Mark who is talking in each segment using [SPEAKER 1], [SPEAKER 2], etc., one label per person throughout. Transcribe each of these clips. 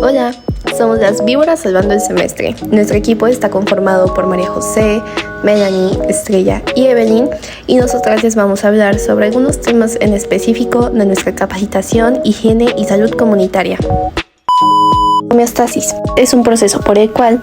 [SPEAKER 1] Hola, somos las Víboras Salvando el Semestre. Nuestro equipo está conformado por María José, Melanie, Estrella y Evelyn, y nosotras les vamos a hablar sobre algunos temas en específico de nuestra capacitación, higiene y salud comunitaria. Homeostasis es un proceso por el cual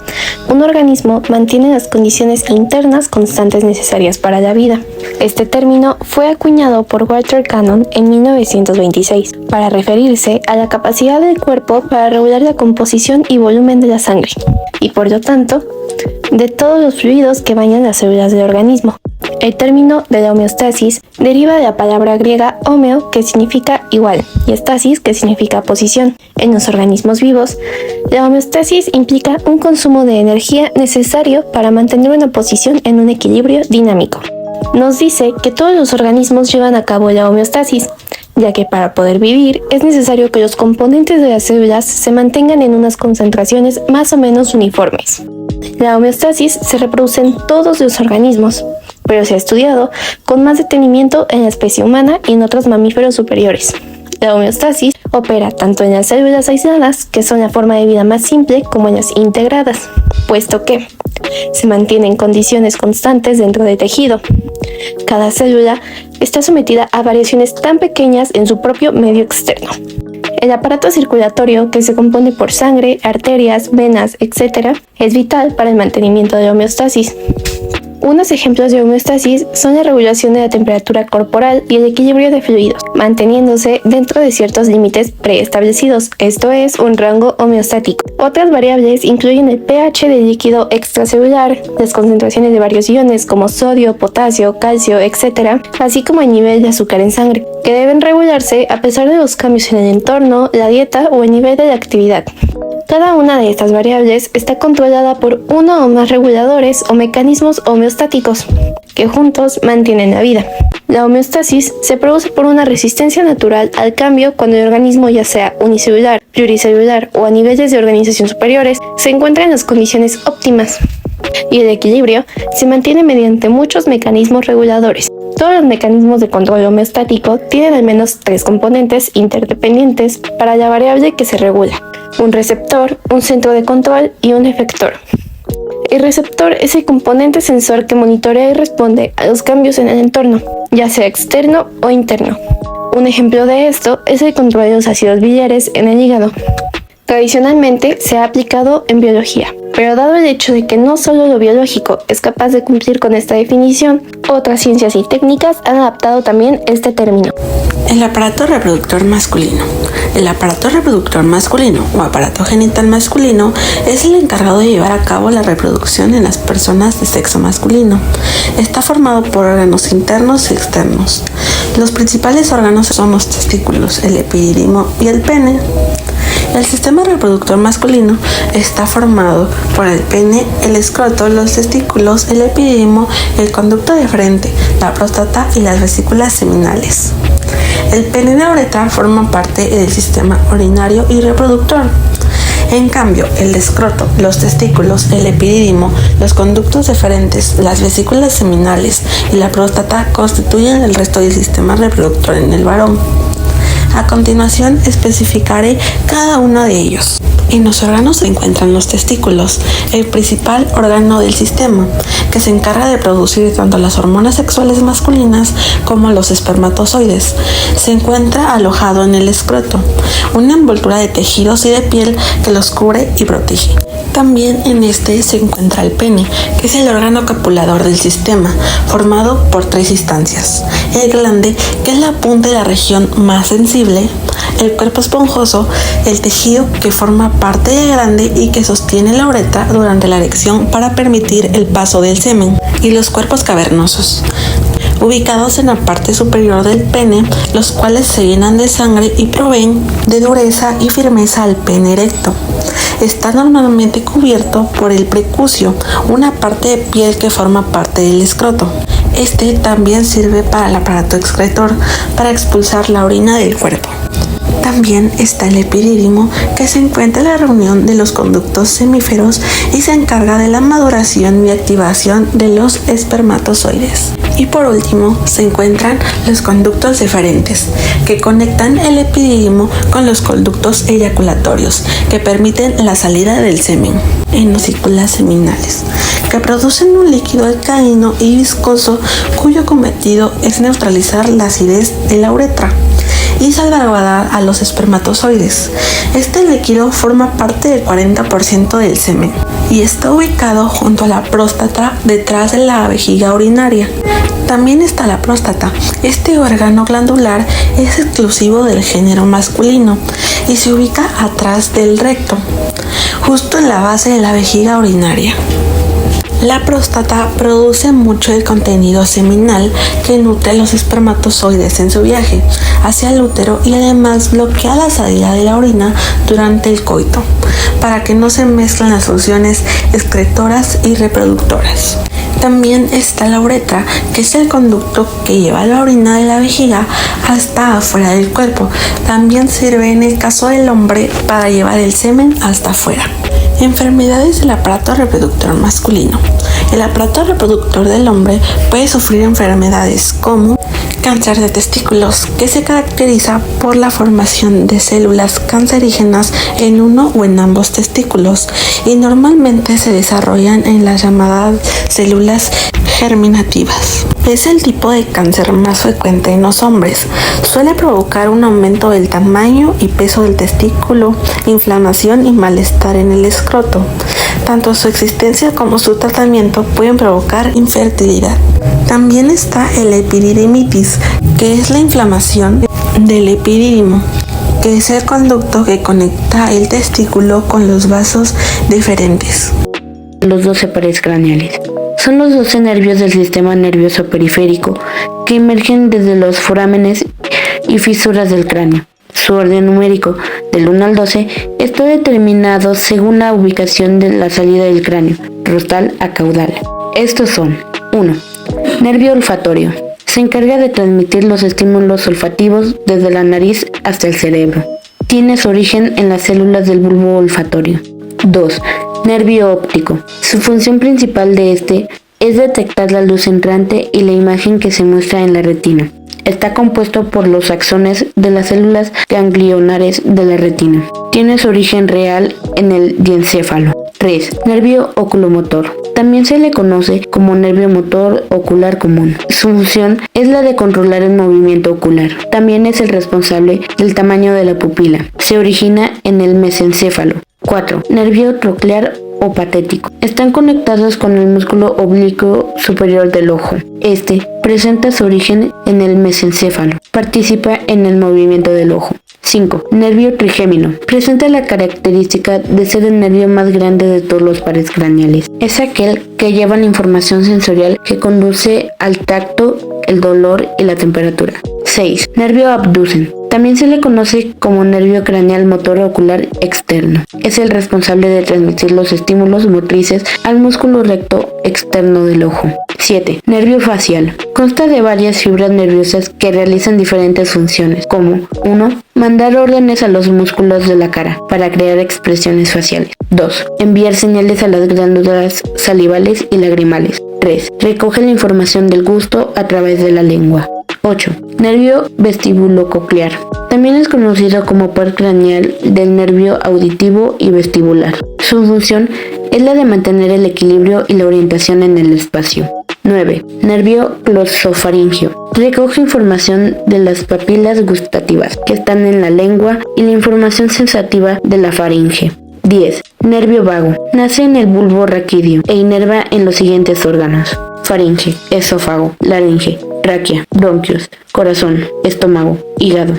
[SPEAKER 1] un organismo mantiene las condiciones internas constantes necesarias para la vida. Este término fue acuñado por Walter Cannon en 1926 para referirse a la capacidad del cuerpo para regular la composición y volumen de la sangre y, por lo tanto, de todos los fluidos que bañan las células del organismo. El término de la homeostasis deriva de la palabra griega homeo, que significa igual, y estasis, que significa posición. En los organismos vivos, la homeostasis implica un consumo de energía necesario para mantener una posición en un equilibrio dinámico. Nos dice que todos los organismos llevan a cabo la homeostasis, ya que para poder vivir es necesario que los componentes de las células se mantengan en unas concentraciones más o menos uniformes. La homeostasis se reproduce en todos los organismos, pero se ha estudiado con más detenimiento en la especie humana y en otros mamíferos superiores. La homeostasis opera tanto en las células aisladas, que son la forma de vida más simple, como en las integradas, puesto que se mantienen condiciones constantes dentro del tejido. Cada célula está sometida a variaciones tan pequeñas en su propio medio externo. El aparato circulatorio, que se compone por sangre, arterias, venas, etc., es vital para el mantenimiento de la homeostasis. Unos ejemplos de homeostasis son la regulación de la temperatura corporal y el equilibrio de fluidos, manteniéndose dentro de ciertos límites preestablecidos, esto es, un rango homeostático. Otras variables incluyen el pH del líquido extracelular, las concentraciones de varios iones como sodio, potasio, calcio, etc., así como el nivel de azúcar en sangre, que deben regularse a pesar de los cambios en el entorno, la dieta o el nivel de la actividad. Cada una de estas variables está controlada por uno o más reguladores o mecanismos homeostáticos, que juntos mantienen la vida. La homeostasis se produce por una resistencia natural al cambio cuando el organismo, ya sea unicelular, pluricelular o a niveles de organización superiores, se encuentra en las condiciones óptimas. Y el equilibrio se mantiene mediante muchos mecanismos reguladores. Todos los mecanismos de control homeostático tienen al menos 3 componentes interdependientes para la variable que se regula: un receptor, un centro de control y un efector. El receptor es el componente sensor que monitorea y responde a los cambios en el entorno, ya sea externo o interno. Un ejemplo de esto es el control de los ácidos biliares en el hígado. Tradicionalmente se ha aplicado en biología, pero dado el hecho de que no solo lo biológico es capaz de cumplir con esta definición, otras ciencias y técnicas han adaptado también este término.
[SPEAKER 2] El aparato reproductor masculino. El aparato reproductor masculino o aparato genital masculino es el encargado de llevar a cabo la reproducción en las personas de sexo masculino. Está formado por órganos internos y externos. Los principales órganos son los testículos, el epidídimo y el pene. El sistema reproductor masculino está formado por el pene, el escroto, los testículos, el epidídimo, el conducto de frente, la próstata y las vesículas seminales. El pene y la uretra forman parte del sistema urinario y reproductor. En cambio, el escroto, los testículos, el epidídimo, los conductos deferentes, las vesículas seminales y la próstata constituyen el resto del sistema reproductor en el varón. A continuación especificaré cada uno de ellos. En los órganos se encuentran los testículos, el principal órgano del sistema, que se encarga de producir tanto las hormonas sexuales masculinas como los espermatozoides. Se encuentra alojado en el escroto, una envoltura de tejidos y de piel que los cubre y protege. También en este se encuentra el pene, que es el órgano copulador del sistema, formado por 3 instancias: el glande, que es la punta de la región más sensible; el cuerpo esponjoso, el tejido que forma parte del glande y que sostiene la uretra durante la erección para permitir el paso del semen; y los cuerpos cavernosos, ubicados en la parte superior del pene, los cuales se llenan de sangre y proveen de dureza y firmeza al pene erecto. Está normalmente cubierto por el prepucio, una parte de piel que forma parte del escroto. Este también sirve para el aparato excretor, para expulsar la orina del cuerpo. También está el epidídimo, que se encuentra en la reunión de los conductos semíferos y se encarga de la maduración y activación de los espermatozoides. Y por último, se encuentran los conductos deferentes, que conectan el epidídimo con los conductos eyaculatorios, que permiten la salida del semen en vesículas seminales, que producen un líquido alcalino y viscoso cuyo cometido es neutralizar la acidez de la uretra y salvaguardar a los espermatozoides. Este líquido forma parte del 40% del semen y está ubicado junto a la próstata detrás de la vejiga urinaria. También está la próstata. Este órgano glandular es exclusivo del género masculino y se ubica atrás del recto, justo en la base de la vejiga urinaria. La próstata produce mucho del contenido seminal que nutre los espermatozoides en su viaje hacia el útero y además bloquea la salida de la orina durante el coito para que no se mezclen las funciones excretoras y reproductoras. También está la uretra, que es el conducto que lleva la orina de la vejiga hasta afuera del cuerpo. También sirve en el caso del hombre para llevar el semen hasta afuera. Enfermedades del aparato reproductor masculino. El aparato reproductor del hombre puede sufrir enfermedades como cáncer de testículos, que se caracteriza por la formación de células cancerígenas en uno o en ambos testículos y normalmente se desarrollan en las llamadas células germinativas. Es el tipo de cáncer más frecuente en los hombres. Suele provocar un aumento del tamaño y peso del testículo, inflamación y malestar en el escroto. Tanto su existencia como su tratamiento pueden provocar infertilidad. También está el epididimitis, que es la inflamación del epidídimo, que es el conducto que conecta el testículo con los vasos deferentes.
[SPEAKER 3] Los 12 pares craneales. Son los 12 nervios del sistema nervioso periférico que emergen desde los forámenes y fisuras del cráneo. Su orden numérico, del 1 al 12, está determinado según la ubicación de la salida del cráneo, rostral a caudal. Estos son: 1. Nervio olfatorio. Se encarga de transmitir los estímulos olfativos desde la nariz hasta el cerebro. Tiene su origen en las células del bulbo olfatorio. 2. Nervio óptico. Su función principal de este es detectar la luz entrante y la imagen que se muestra en la retina. Está compuesto por los axones de las células ganglionares de la retina. Tiene su origen real en el diencéfalo. 3. Nervio oculomotor. También se le conoce como nervio motor ocular común. Su función es la de controlar el movimiento ocular. También es el responsable del tamaño de la pupila. Se origina en el mesencéfalo. 4. Nervio troclear o patético. Están conectados con el músculo oblicuo superior del ojo. Este presenta su origen en el mesencéfalo. Participa en el movimiento del ojo. 5. Nervio trigémino. Presenta la característica de ser el nervio más grande de todos los pares craneales. Es aquel que lleva la información sensorial que conduce al tacto, el dolor y la temperatura. 6. Nervio abducen. También se le conoce como nervio craneal motor ocular externo. Es el responsable de transmitir los estímulos motrices al músculo recto externo del ojo. 7. Nervio facial. Consta de varias fibras nerviosas que realizan diferentes funciones, como 1. Mandar órdenes a los músculos de la cara para crear expresiones faciales. 2. Enviar señales a las glándulas salivales y lagrimales. 3. Recoge la información del gusto a través de la lengua. 8. Nervio vestibulococlear. También es conocido como par craneal del nervio auditivo y vestibular. Su función es la de mantener el equilibrio y la orientación en el espacio. 9. Nervio glosofaringeo. Recoge información de las papilas gustativas que están en la lengua y la información sensativa de la faringe. 10. Nervio vago. Nace en el bulbo raquídeo e inerva en los siguientes órganos: faringe, esófago, laringe, tráquea, bronquios, corazón, estómago, hígado.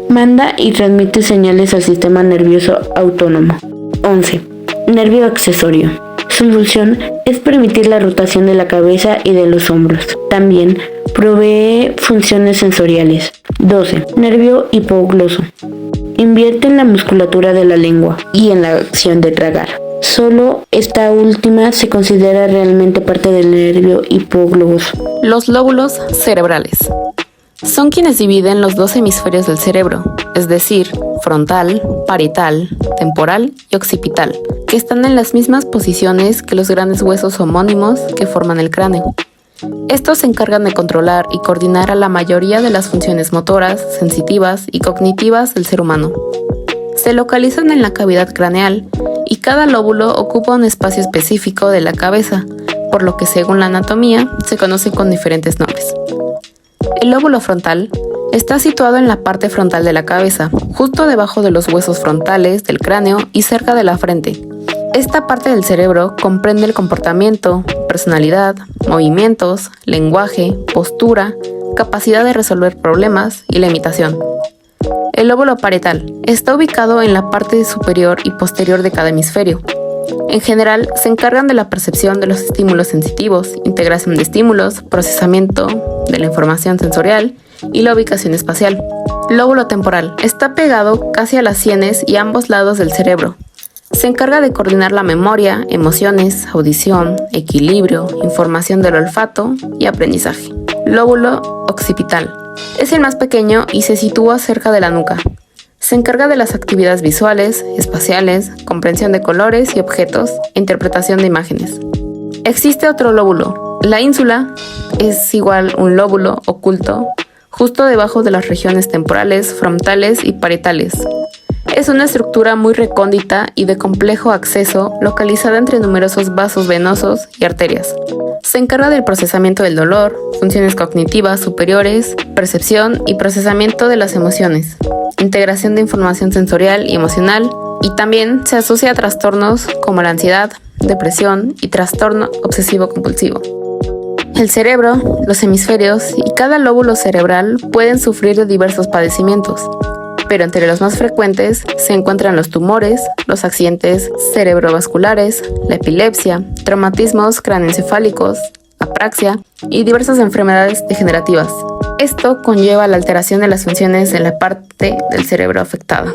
[SPEAKER 3] Manda y transmite señales al sistema nervioso autónomo. 11. Nervio accesorio. Su función es permitir la rotación de la cabeza y de los hombros. También provee funciones sensoriales. 12. Nervio hipogloso. Invierte en la musculatura de la lengua y en la acción de tragar. Solo esta última se considera realmente parte del nervio hipogloso.
[SPEAKER 4] Los lóbulos cerebrales son quienes dividen los dos hemisferios del cerebro, es decir, frontal, parietal, temporal y occipital, que están en las mismas posiciones que los grandes huesos homónimos que forman el cráneo. Estos se encargan de controlar y coordinar a la mayoría de las funciones motoras, sensitivas y cognitivas del ser humano. Se localizan en la cavidad craneal y cada lóbulo ocupa un espacio específico de la cabeza, por lo que según la anatomía se conocen con diferentes nombres. El lóbulo frontal está situado en la parte frontal de la cabeza, justo debajo de los huesos frontales del cráneo y cerca de la frente. Esta parte del cerebro comprende el comportamiento, personalidad, movimientos, lenguaje, postura, capacidad de resolver problemas y la imitación. El lóbulo parietal está ubicado en la parte superior y posterior de cada hemisferio. En general, se encargan de la percepción de los estímulos sensitivos, integración de estímulos, procesamiento de la información sensorial y la ubicación espacial. Lóbulo temporal está pegado casi a las sienes y a ambos lados del cerebro. Se encarga de coordinar la memoria, emociones, audición, equilibrio, información del olfato y aprendizaje. Lóbulo occipital es el más pequeño y se sitúa cerca de la nuca. Se encarga de las actividades visuales, espaciales, comprensión de colores y objetos e interpretación de imágenes. Existe otro lóbulo. La ínsula es igual un lóbulo oculto justo debajo de las regiones temporales, frontales y parietales. Es una estructura muy recóndita y de complejo acceso localizada entre numerosos vasos venosos y arterias. Se encarga del procesamiento del dolor, funciones cognitivas superiores, percepción y procesamiento de las emociones, integración de información sensorial y emocional, y también se asocia a trastornos como la ansiedad, depresión y trastorno obsesivo-compulsivo. El cerebro, los hemisferios y cada lóbulo cerebral pueden sufrir de diversos padecimientos, pero entre los más frecuentes se encuentran los tumores, los accidentes cerebrovasculares, la epilepsia, traumatismos craneoencefálicos, apraxia y diversas enfermedades degenerativas. Esto conlleva la alteración de las funciones de la parte del cerebro afectada.